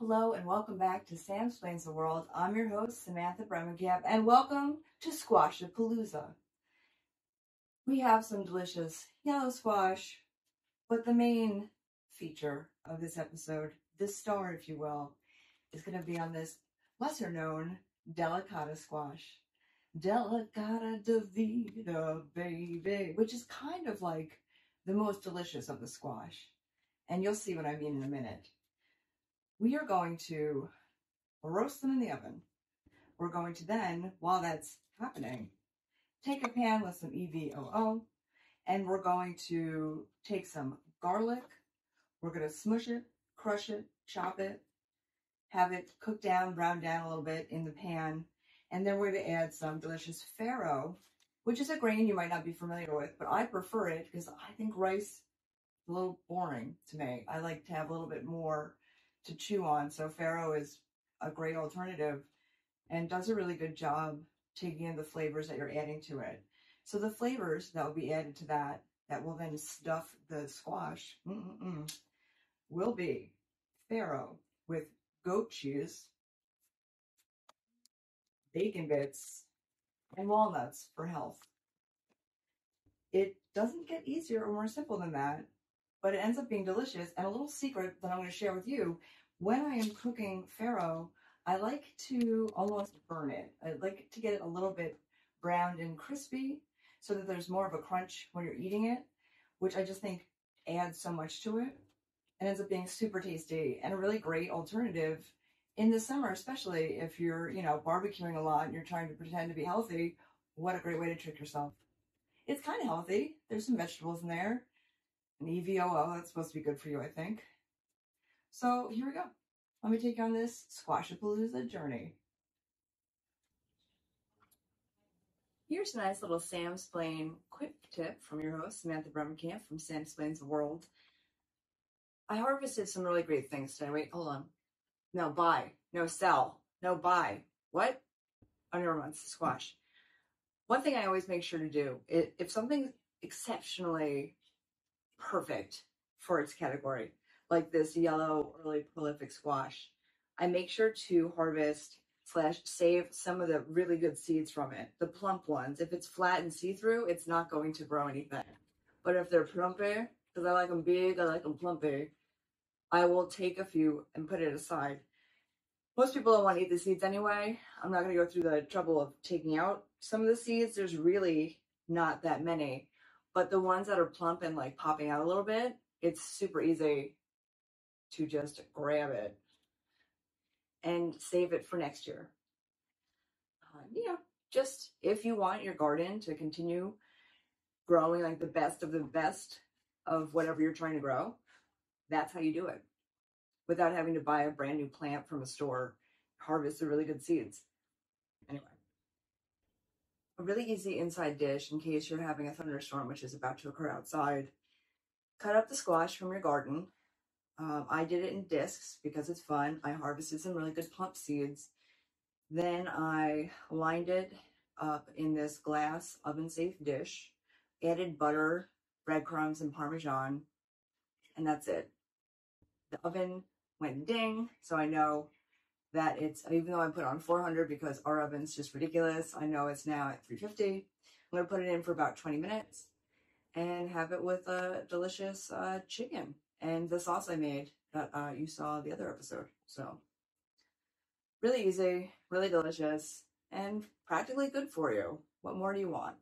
Hello and welcome back to Sam Explains the World. I'm your host, Samantha Bremekamp, and welcome to Squashapalooza. We have some delicious yellow squash, but the main feature of this episode, the star, if you will, is going to be on this lesser known delicata squash. Delicata Davida, baby, which is kind of like the most delicious of the squash. And you'll see what I mean in a minute. We are going to roast them in the oven. We're going to then, while that's happening, take a pan with some EVOO, and we're going to take some garlic. We're going to smush it, crush it, chop it, have it cook down, brown down a little bit in the pan, and then we're going to add some delicious farro, which is a grain you might not be familiar with, but I prefer it because I think rice is a little boring to me. I like to have a little bit more to chew on, so farro is a great alternative and does a really good job taking in the flavors that you're adding to it. So the flavors that will be added to that will then stuff the squash, will be farro with goat cheese, bacon bits, and walnuts for health. It doesn't get easier or more simple than that, but it ends up being delicious. And a little secret that I'm going to share with you, when I am cooking farro, I like to almost burn it. I like to get it a little bit browned and crispy so that there's more of a crunch when you're eating it, which I just think adds so much to it and ends up being super tasty and a really great alternative in the summer, especially if you're, barbecuing a lot and you're trying to pretend to be healthy. What a great way to trick yourself. It's kind of healthy. There's some vegetables in there. An EVOO, that's supposed to be good for you, I think. So here we go. Let me take you on this Squashapalooza journey. Here's a nice little Sam Explain quick tip from your host, Samantha Bremekamp from Sam Explains the World. I harvested some really great things today. Wait, hold on. No, buy. No, sell. No, buy. What? Oh, never mind. It's the squash. One thing I always make sure to do, if something's exceptionally perfect for its category, like this yellow early prolific squash, I make sure to harvest / save some of the really good seeds from it, the plump ones. If it's flat and see-through, it's not going to grow anything. But if they're plumpy, because I like them big, I like them plumpy, I will take a few and put it aside. Most people don't want to eat the seeds anyway. I'm not going to go through the trouble of taking out some of the seeds. There's really not that many. But the ones that are plump and like popping out a little bit, it's super easy to just grab it and save it for next year. Just if you want your garden to continue growing like the best of whatever you're trying to grow, that's how you do it. Without having to buy a brand new plant from a store, harvest the really good seeds. Anyway, a really easy inside dish in case you're having a thunderstorm, which is about to occur outside. Cut up the squash from your garden. I did it in discs because it's fun. I harvested some really good plump seeds. Then I lined it up in this glass oven-safe dish, added butter, breadcrumbs, and Parmesan, and that's it. The oven went ding, so I know that it's, even though I put it on 400 because our oven's just ridiculous, I know it's now at 350. I'm going to put it in for about 20 minutes and have it with a delicious chicken and the sauce I made that you saw the other episode. So really easy, really delicious, and practically good for you. What more do you want?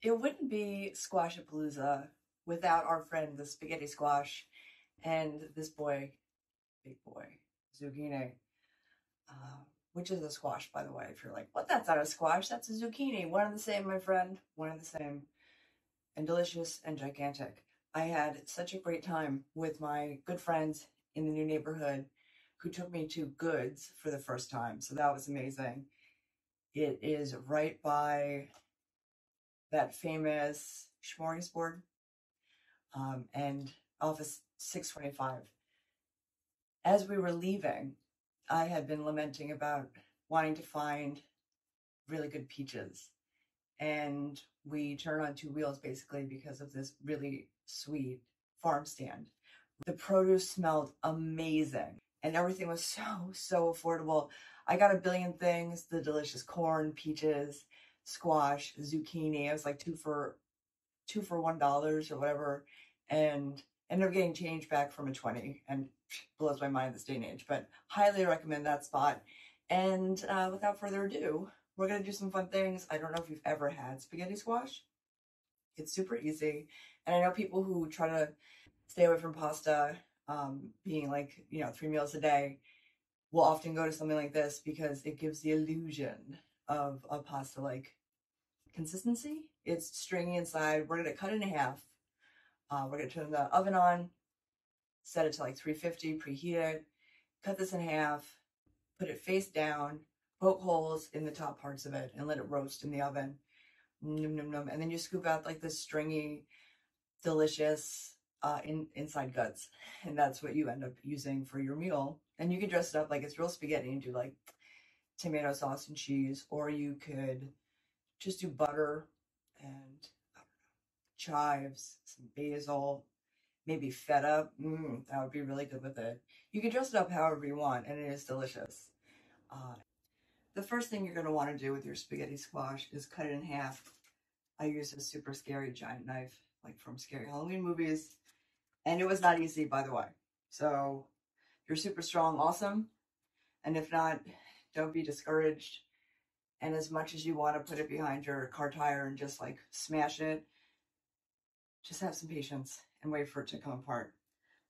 It wouldn't be Squashapalooza without our friend, the spaghetti squash, and this boy, big boy, zucchini, which is a squash, by the way. If you're like, what, that's not a squash, that's a zucchini. One and the same, my friend, one and the same, and delicious and gigantic. I had such a great time with my good friends in the new neighborhood who took me to Goods for the first time, so that was amazing. It is right by that famous smorgasbord and office 625. As we were leaving, I had been lamenting about wanting to find really good peaches, and we turned on two wheels basically because of this really sweet farm stand The produce smelled amazing and everything was so affordable. I got a billion things, the delicious corn, peaches, squash, zucchini. It was like two for $1 or whatever, and ended up getting change back from a 20, and blows my mind this day and age, but highly recommend that spot. And without further ado, we're gonna do some fun things. I don't know if you've ever had spaghetti squash. It's super easy, and I know people who try to stay away from pasta, being like, 3 meals a day, will often go to something like this because it gives the illusion of a pasta like consistency. It's stringy inside. We're gonna cut it in half. We're gonna turn the oven on, set it to like 350, preheat it, cut this in half, put it face down, poke holes in the top parts of it, and let it roast in the oven. Num, num, num. And then you scoop out like this stringy, delicious inside guts. And that's what you end up using for your meal. And you can dress it up like it's real spaghetti and do like tomato sauce and cheese, or you could just do butter and chives, some basil, maybe feta. That would be really good with it. You can dress it up however you want, and it is delicious. The first thing you're going to want to do with your spaghetti squash is cut it in half. I used a super scary giant knife, like from scary Halloween movies, and it was not easy, by the way. So if you're super strong, awesome. And if not, don't be discouraged. And as much as you want to put it behind your car tire and just like smash it, just have some patience and wait for it to come apart.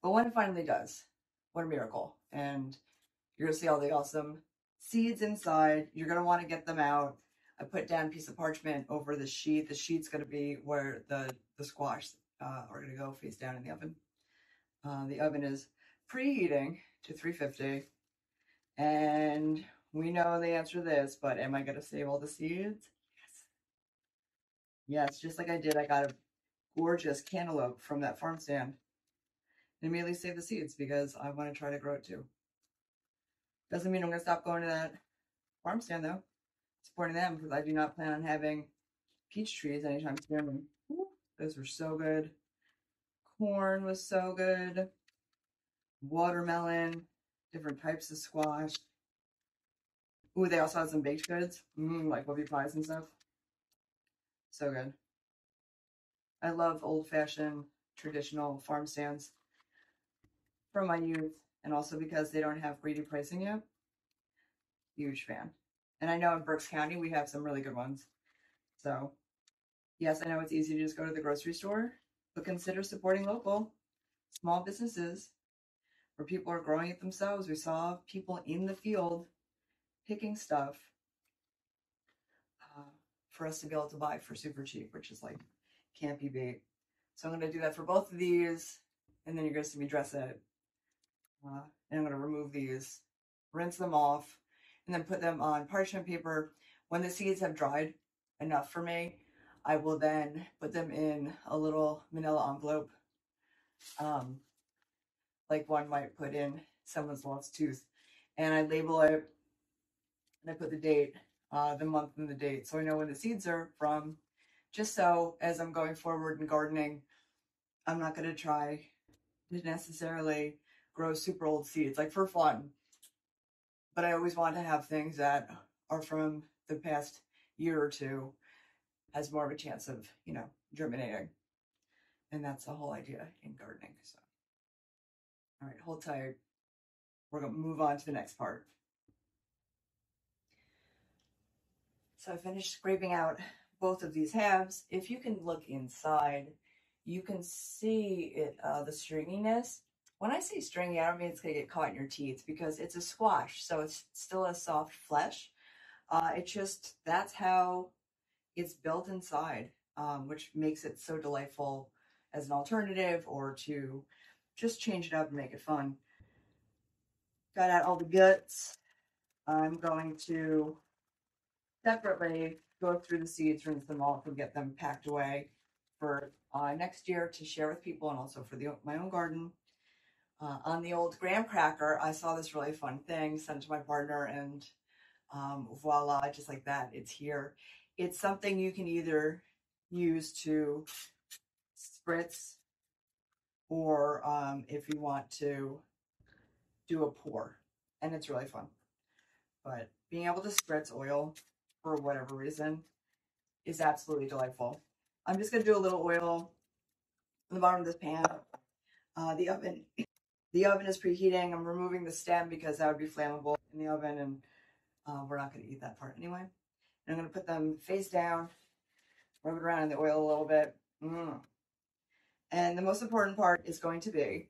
But when it finally does, what a miracle. And you're going to see all the awesome seeds inside. You're going to want to get them out. I put down a piece of parchment over the sheet. The sheet's going to be where the squash are going to go face down in the oven. The oven is preheating to 350. And we know the answer to this, but am I going to save all the seeds? Yes. Yes, just like I did. I got a gorgeous cantaloupe from that farm stand. And immediately save the seeds because I want to try to grow it too. Doesn't mean I'm going to stop going to that farm stand though. Supporting them because I do not plan on having peach trees anytime soon. Those were so good. Corn was so good. Watermelon, different types of squash. Ooh, they also had some baked goods, like whoopie pies and stuff. So good. I love old-fashioned, traditional farm stands from my youth, and also because they don't have greedy pricing yet. Huge fan. And I know in Berks County we have some really good ones. So, yes, I know it's easy to just go to the grocery store, but consider supporting local, small businesses where people are growing it themselves. We saw people in the field picking stuff for us to be able to buy for super cheap, which is like, can't be beat. So I'm going to do that for both of these, and then you're going to see me dress it. And I'm going to remove these, rinse them off, and then put them on parchment paper. When the seeds have dried enough for me, I will then put them in a little manila envelope, like one might put in someone's lost tooth. And I label it, and I put the date, the month and the date, so I know when the seeds are from, just so as I'm going forward in gardening, I'm not going to try to necessarily grow super old seeds, like for fun. But I always want to have things that are from the past year or two, has more of a chance of, germinating. And that's the whole idea in gardening. So, all right, hold tight. We're going to move on to the next part. So I finished scraping out both of these halves. If you can look inside, you can see it, the stringiness. When I say stringy, I don't mean it's going to get caught in your teeth because it's a squash, so it's still a soft flesh. That's how it's built inside, which makes it so delightful as an alternative or to just change it up and make it fun. Got out all the guts. I'm going to separately go through the seeds, rinse them off, and get them packed away for next year to share with people and also for my own garden. On the old graham cracker, I saw this really fun thing, sent it to my partner, and voila, just like that, it's here. It's something you can either use to spritz or if you want to do a pour, and it's really fun. But being able to spritz oil for whatever reason is absolutely delightful. I'm just going to do a little oil on the bottom of this pan. The oven is preheating. I'm removing the stem because that would be flammable in the oven, and we're not going to eat that part anyway. And I'm going to put them face down, rub it around in the oil a little bit. And the most important part is going to be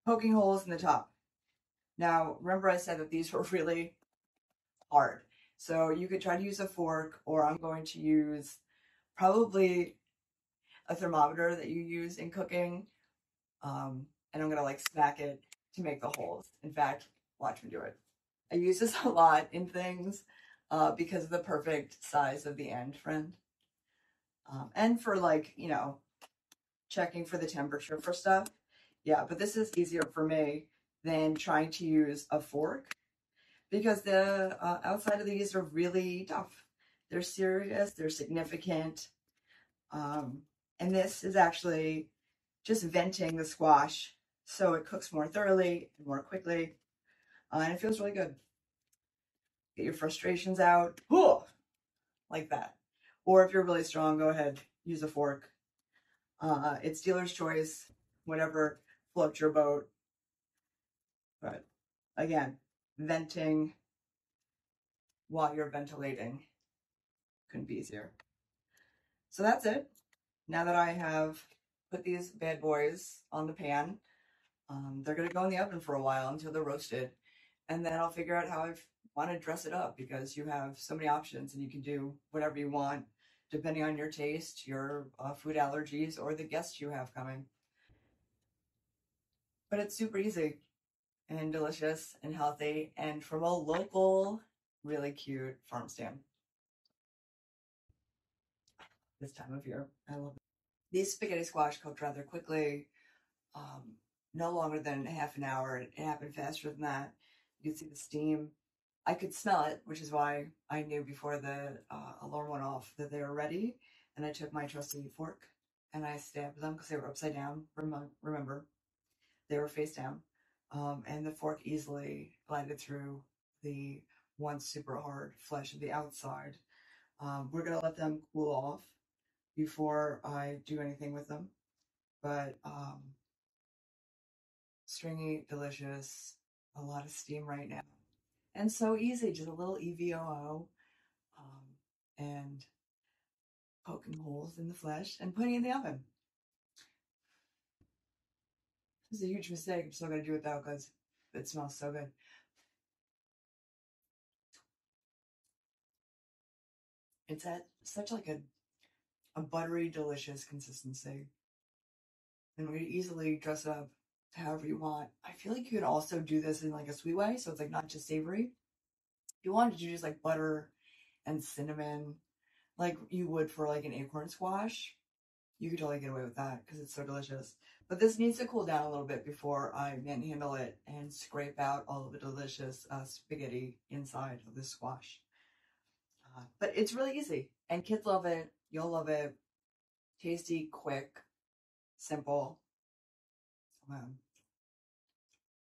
poking holes in the top. Now, remember I said that these were really hard. So you could try to use a fork, or I'm going to use probably a thermometer that you use in cooking. And I'm going to like smack it to make the holes. In fact, watch me do it. I use this a lot in things because of the perfect size of the end, friend. And for like, you know, checking for the temperature for stuff. Yeah, but this is easier for me than trying to use a fork because the outside of these are really tough. They're serious, they're significant. And this is actually just venting the squash so it cooks more thoroughly and more quickly. And it feels really good. Get your frustrations out, like that. Or if you're really strong, go ahead, use a fork. It's dealer's choice, whatever floats your boat. But again, venting while you're ventilating couldn't be easier. So that's it. Now that I have put these bad boys on the pan, they're going to go in the oven for a while until they're roasted. And then I'll figure out how I want to dress it up because you have so many options and you can do whatever you want depending on your taste, your food allergies, or the guests you have coming. But it's super easy and delicious and healthy and from a local, really cute farm stand. This time of year, I love it. These spaghetti squash cooked rather quickly, no longer than half an hour. It happened faster than that. You could see the steam. I could smell it, which is why I knew before the alarm went off that they were ready. And I took my trusty fork and I stabbed them because they were upside down. Remember, they were face down. And the fork easily glided through the once super hard flesh of the outside. We're going to let them cool off before I do anything with them. But stringy, delicious, a lot of steam right now. And so easy, just a little EVOO and poking holes in the flesh and putting it in the oven. This is a huge mistake. I'm still going to do it though because it smells so good. It's at such like a buttery, delicious consistency. And we could easily dress it up however you want. I feel like you could also do this in like a sweet way, so it's like not just savory. If you wanted to use like butter and cinnamon, like you would for like an acorn squash, you could totally get away with that because it's so delicious. But this needs to cool down a little bit before I manhandle it and scrape out all of the delicious spaghetti inside of this squash. But it's really easy, and kids love it. You'll love it. Tasty, quick, simple.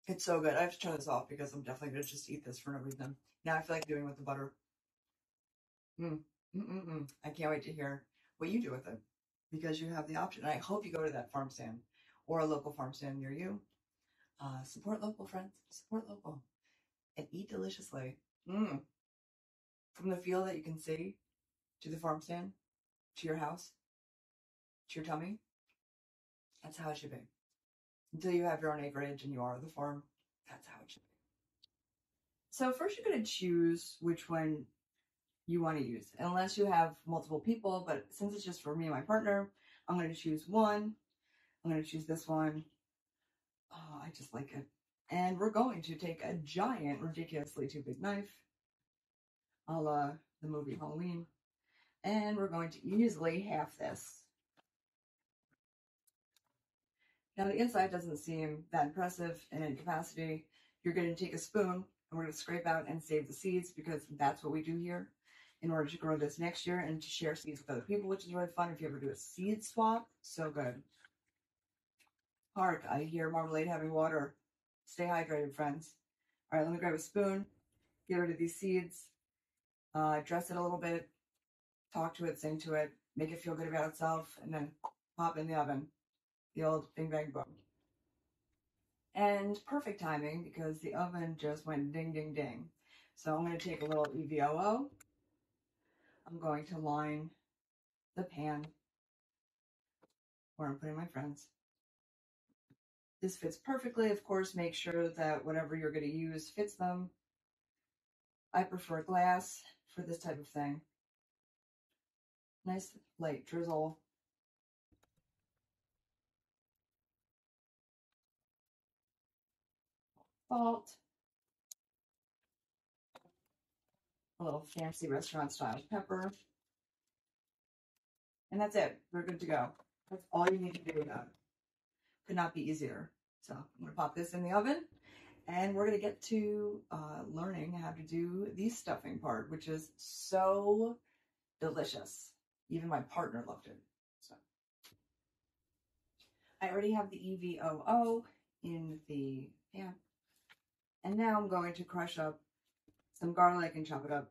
It's so good. I have to turn this off because I'm definitely going to just eat this for no reason. Now I feel like doing it with the butter. I can't wait to hear what you do with it because you have the option. And I hope you go to that farm stand or a local farm stand near you. Support local, friends. Support local. And eat deliciously. From the field that you can see to the farm stand, to your house, to your tummy. That's how it should be. Until you have your own acreage and you are the farm, that's how it should be. So first you're going to choose which one you want to use. Unless you have multiple people, but since it's just for me and my partner, I'm going to choose one. I'm going to choose this one. Oh, I just like it. And we're going to take a giant, ridiculously too big knife, a la the movie Halloween, and we're going to easily half this. Now the inside doesn't seem that impressive in any capacity. You're going to take a spoon and we're going to scrape out and save the seeds because that's what we do here in order to grow this next year and to share seeds with other people, which is really fun if you ever do a seed swap. So good. Hark, I hear marmalade having water. Stay hydrated, friends. All right, let me grab a spoon, get rid of these seeds, dress it a little bit, talk to it, sing to it, make it feel good about itself, and then pop in the oven. The old bing bang boom. And perfect timing because the oven just went ding ding ding. So I'm going to take a little EVOO. I'm going to line the pan where I'm putting my friends. This fits perfectly. Of course, make sure that whatever you're going to use fits them. I prefer glass for this type of thing. Nice light drizzle. Salt. A little fancy restaurant style pepper. And that's it. We're good to go. That's all you need to do with that. Could not be easier. So I'm going to pop this in the oven. And we're going to get to learning how to do the stuffing part, which is so delicious. Even my partner loved it. So I already have the EVOO in the pan. And now I'm going to crush up some garlic and chop it up.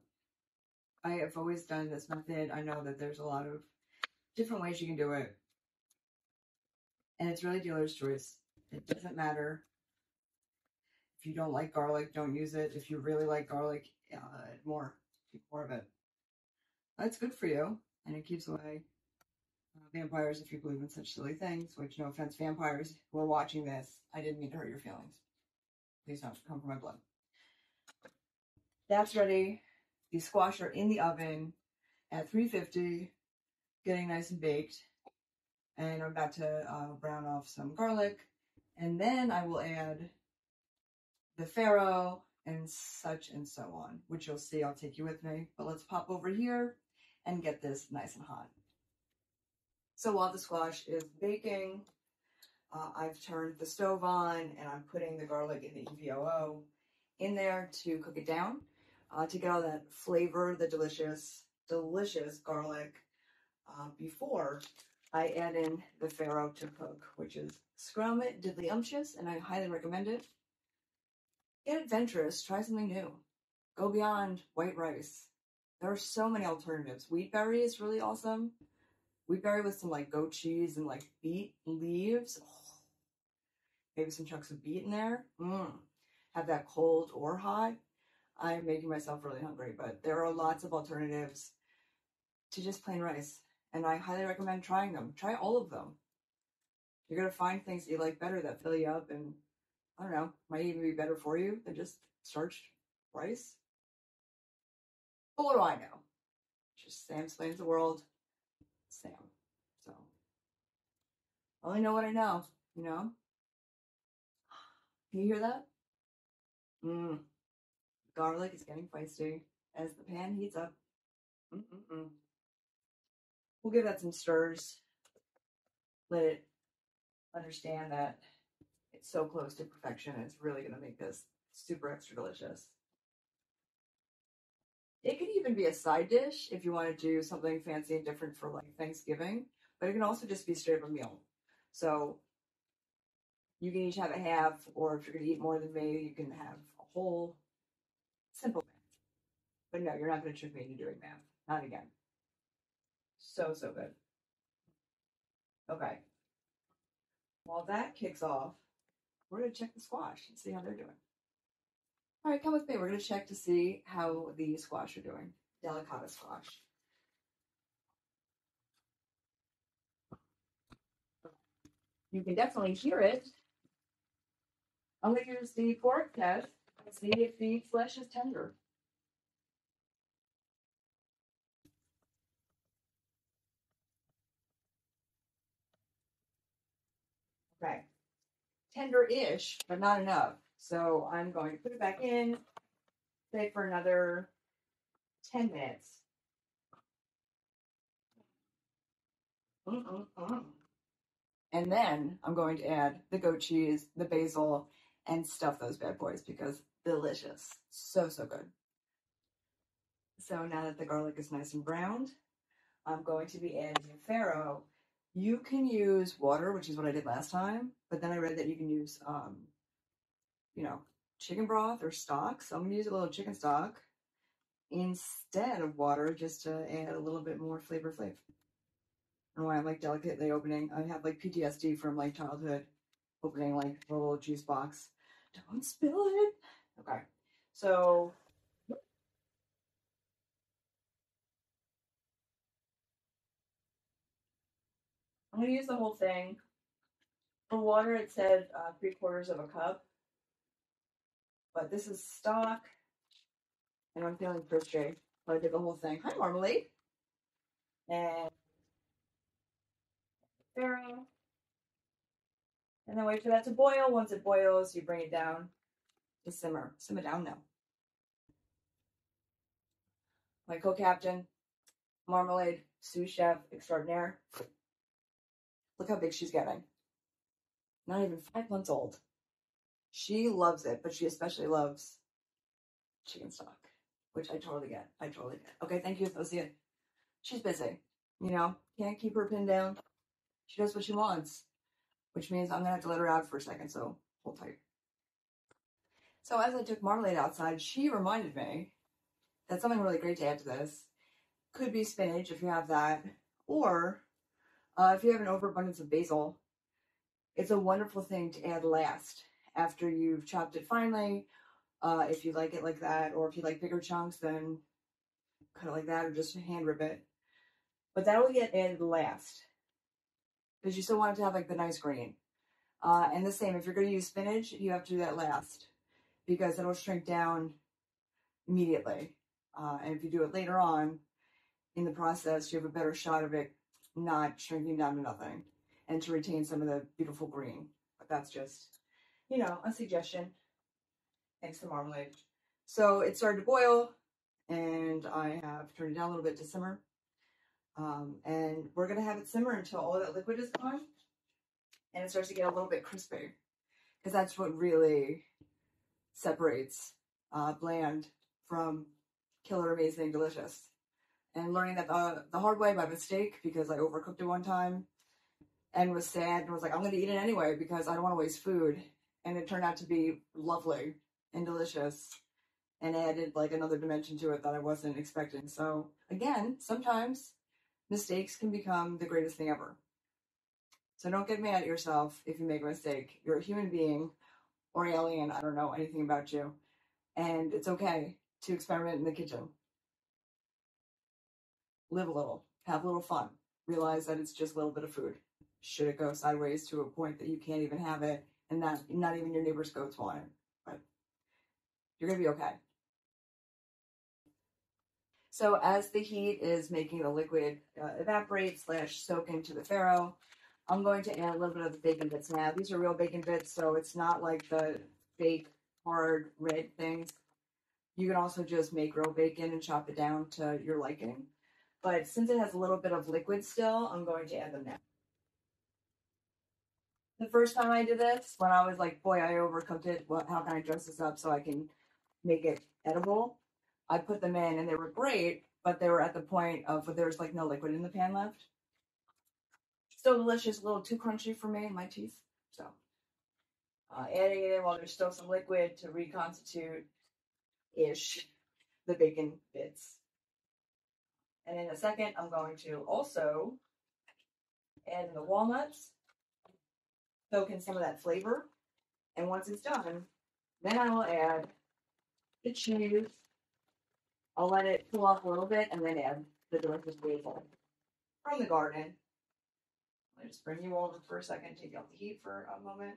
I have always done this method. I know that there's a lot of different ways you can do it. And it's really dealer's choice. It doesn't matter. If you don't like garlic, don't use it. If you really like garlic, more of it. That's good for you, and it keeps away vampires if you believe in such silly things, which, no offense, vampires who are watching this, I didn't mean to hurt your feelings. Please don't come for my blood. That's ready. The squash are in the oven at 350, getting nice and baked. And I'm about to brown off some garlic. And then I will add the farro and such and so on, which you'll see. I'll take you with me. But let's pop over here and get this nice and hot. So while the squash is baking, I've turned the stove on and I'm putting the garlic in the EVOO in there to cook it down, to get all that flavor, the delicious, delicious garlic, before I add in the farro to cook, which is scrum diddlyumptious, and I highly recommend it. Get adventurous, try something new. Go beyond white rice. There are so many alternatives. Wheatberry is really awesome. Wheatberry with some like goat cheese and like beet leaves. Oh, maybe some chunks of beet in there. Have that cold or hot. I'm making myself really hungry, but there are lots of alternatives to just plain rice. And I highly recommend trying them. Try all of them. You're going to find things that you like better that fill you up, and I don't know, might even be better for you than just starched rice. But what do I know? Just Sam explains the world. Sam. So I only know what I know, you know? Can you hear that? Garlic is getting feisty as the pan heats up. We'll give that some stirs. Let it understand that it's so close to perfection. It's really going to make this super extra delicious. It could even be a side dish if you want to do something fancy and different for like Thanksgiving, but it can also just be straight up a meal. So you can each have a half, or if you're going to eat more than me, you can have a whole. Simple math. But no, you're not going to trick me into doing math. Not again. So, so good. Okay. While that kicks off, we're going to check the squash and see how they're doing. All right, come with me. We're going to check to see how the squash are doing. Delicata squash. You can definitely hear it. I'm going to use the fork test and see if the flesh is tender. Okay. Tender-ish, but not enough. So I'm going to put it back in, say for another 10 minutes. And then I'm going to add the goat cheese, the basil, and stuff those bad boys because delicious. So, so good. So now that the garlic is nice and browned, I'm going to be adding the farro You can use water, which is what I did last time, but then I read that you can use, you know, chicken broth or stock. So I'm gonna use a little chicken stock instead of water just to add a little bit more flavor. I don't know why I'm like delicately opening. I have like PTSD from like childhood opening like a little juice box. Don't spill it. Okay. So I'm gonna use the whole thing. For water, it said 3/4 of a cup, but this is stock, and I'm feeling thirsty, so I did the whole thing. Hi, Marmalade. And farro. And then wait for that to boil. Once it boils, you bring it down to simmer. Simmer down now. My co-captain, Marmalade, sous chef extraordinaire. Look how big she's getting. Not even 5 months old. She loves it, but she especially loves chicken stock, which I totally get. I totally get. Okay, thank you, associate. She's busy. You know, can't keep her pinned down. She does what she wants, which means I'm gonna have to let her out for a second, so hold tight. So as I took Marmalade outside, she reminded me that something really great to add to this could be spinach if you have that, or if you have an overabundance of basil, it's a wonderful thing to add last after you've chopped it finely. If you like it like that, or if you like bigger chunks, then cut it like that, or just hand rip it. But that will get added last because you still want it to have like the nice green. And the same, if you're going to use spinach, you have to do that last because it'll shrink down immediately. And if you do it later on in the process, you have a better shot of it not shrinking down to nothing and to retain some of the beautiful green. But that's just, you know, a suggestion. Thanks to Marmalade. So it started to boil, and I have turned it down a little bit to simmer. And we're going to have it simmer until all of that liquid is gone and it starts to get a little bit crispy, because that's what really separates bland from killer, amazing, delicious. And learning that the hard way by mistake, because I overcooked it one time and was sad and was like, I'm going to eat it anyway because I don't want to waste food. And it turned out to be lovely and delicious and added like another dimension to it that I wasn't expecting. So again, sometimes mistakes can become the greatest thing ever. So don't get mad at yourself if you make a mistake. You're a human being or alien. I don't know anything about you. And it's okay to experiment in the kitchen. Live a little. Have a little fun. Realize that it's just a little bit of food. Should it go sideways to a point that you can't even have it and that not even your neighbor's goats want it. But you're going to be okay. So as the heat is making the liquid evaporate / soak into the farro, I'm going to add a little bit of the bacon bits now. These are real bacon bits, so it's not like the fake hard red things. You can also just make real bacon and chop it down to your liking. But since it has a little bit of liquid still, I'm going to add them now. The first time I did this, when I was like, boy, I overcooked it. How can I dress this up so I can make it edible? I put them in and they were great, but they were at the point of there's like no liquid in the pan left. Still delicious, a little too crunchy for me and my teeth. So adding it in while there's still some liquid to reconstitute-ish the bacon bits. And in a second, I'm going to also add in the walnuts, soak in some of that flavor. And once it's done, then I will add the cheese. I'll let it cool off a little bit and then add the delicious basil from the garden. I'll just bring you over for a second, take out the heat for a moment.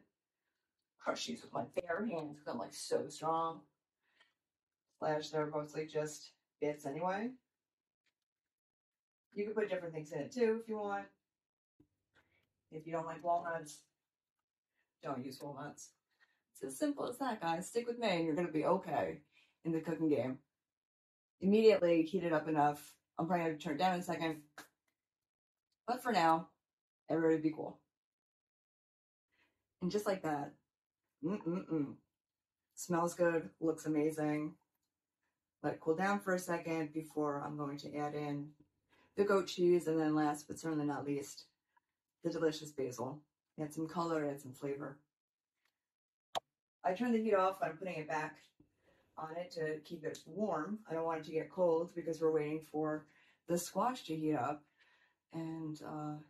Crush these with my bare hands because I'm like so strong. / they're mostly just bits anyway. You can put different things in it too if you want. If you don't like walnuts, don't use walnuts. It's as simple as that, guys. Stick with me and you're going to be okay in the cooking game. Immediately heat it up enough. I'm probably going to turn it down in a second. But for now, everybody be cool. And just like that, smells good, looks amazing. Let it cool down for a second before I'm going to add in the goat cheese. And then last but certainly not least, the delicious basil. Add some color, add some flavor. I turned the heat off, but I'm putting it back on it to keep it warm. I don't want it to get cold because we're waiting for the squash to heat up. And,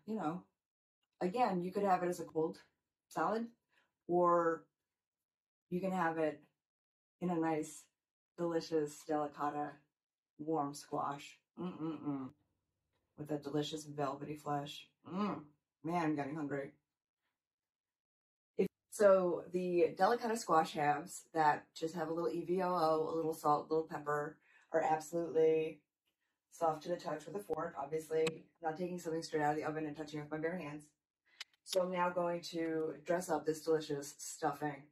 you know, again, you could have it as a cold salad, or you can have it in a nice, delicious, delicata, warm squash. With that delicious velvety flesh. Man, I'm getting hungry. So the delicata squash halves that just have a little EVOO, a little salt, a little pepper, are absolutely soft to the touch with a fork. Obviously, I'm not taking something straight out of the oven and touching it with my bare hands. So I'm now going to dress up this delicious stuffing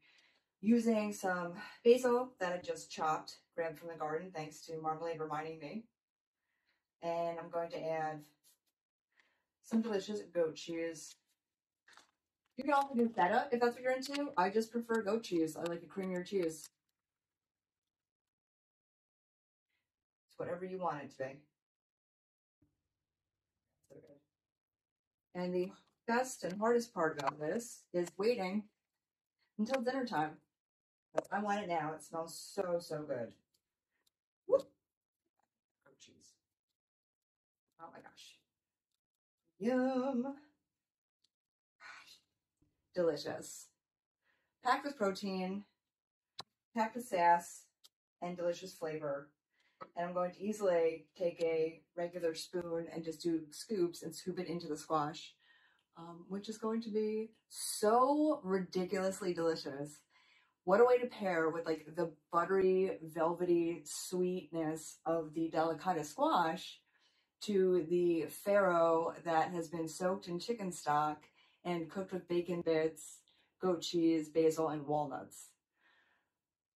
using some basil that I just chopped, grabbed from the garden, thanks to Marmalade reminding me. And I'm going to add some delicious goat cheese. You can also do feta if that's what you're into. I just prefer goat cheese. I like a creamier cheese. It's whatever you want it to be. So good. And the best and hardest part about this is waiting until dinner time. But I want it now. It smells so, so good. Woo! Goat cheese. Oh my gosh. Yum. Gosh. Delicious. Packed with protein, packed with sass, and delicious flavor. And I'm going to easily take a regular spoon and just do scoops and scoop it into the squash, which is going to be so ridiculously delicious. What a way to pair with like the buttery, velvety sweetness of the delicata squash to the farro that has been soaked in chicken stock and cooked with bacon bits, goat cheese, basil, and walnuts.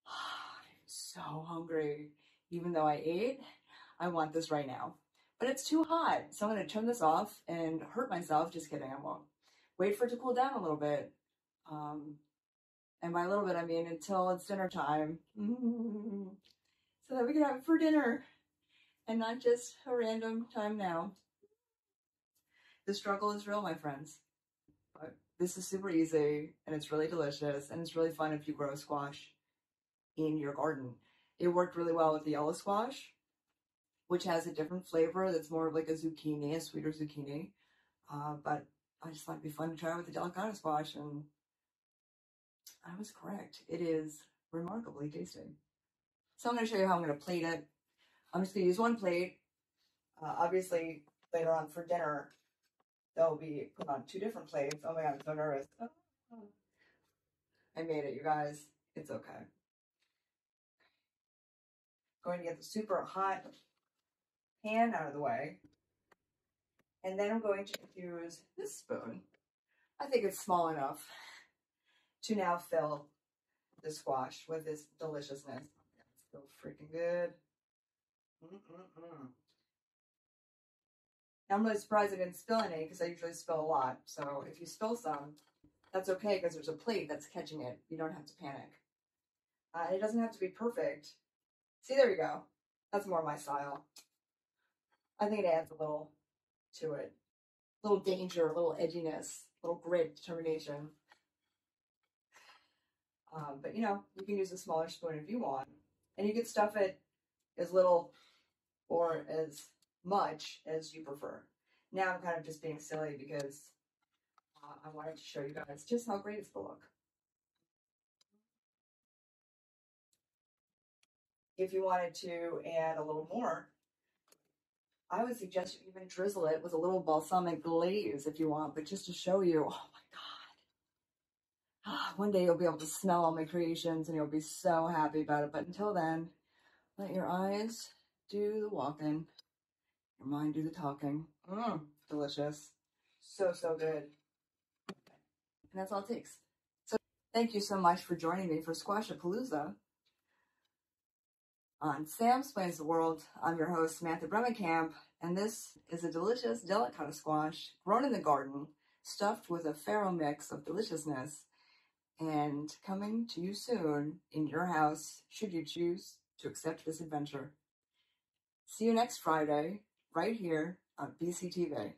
I'm so hungry. Even though I ate, I want this right now. But it's too hot, so I'm going to turn this off and hurt myself. Just kidding, I won't. Wait for it to cool down a little bit. And by a little bit, I mean until it's dinner time. So that we can have it for dinner and not just a random time now. The struggle is real, my friends. But this is super easy, and it's really delicious, and it's really fun if you grow squash in your garden. It worked really well with the yellow squash, which has a different flavor that's more of like a zucchini, a sweeter zucchini. But I just thought it'd be fun to try with the delicata squash, and I was correct. It is remarkably tasty. So I'm going to show you how I'm going to plate it. I'm just going to use one plate. Obviously, later on for dinner, they'll be put on two different plates. Oh my God, I'm so nervous. Oh. I made it, you guys. It's okay. Going to get the super hot pan out of the way. And then I'm going to use this spoon. I think it's small enough to now fill the squash with this deliciousness. It's so freaking good. Now, I'm really surprised I didn't spill any because I usually spill a lot. So if you spill some, that's okay because there's a plate that's catching it. You don't have to panic. It doesn't have to be perfect. See, there you go. That's more my style. I think it adds a little to it. A little danger, a little edginess, a little grit, determination. But you know, you can use a smaller spoon if you want. And you can stuff it as little or as much as you prefer. Now I'm kind of just being silly because I wanted to show you guys just how great it's going to look. If you wanted to add a little more, I would suggest you even drizzle it with a little balsamic glaze if you want, but just to show you, oh my God. One day you'll be able to smell all my creations and you'll be so happy about it. But until then, let your eyes do the walking, your mind do the talking. Delicious. So, so good. And that's all it takes. So thank you so much for joining me for Squashapalooza. On Sam Explains the World, I'm your host, Samantha Bremekamp, and this is a delicious delicata squash grown in the garden, stuffed with a farro mix of deliciousness, and coming to you soon in your house, should you choose to accept this adventure. See you next Friday, right here on BCTV.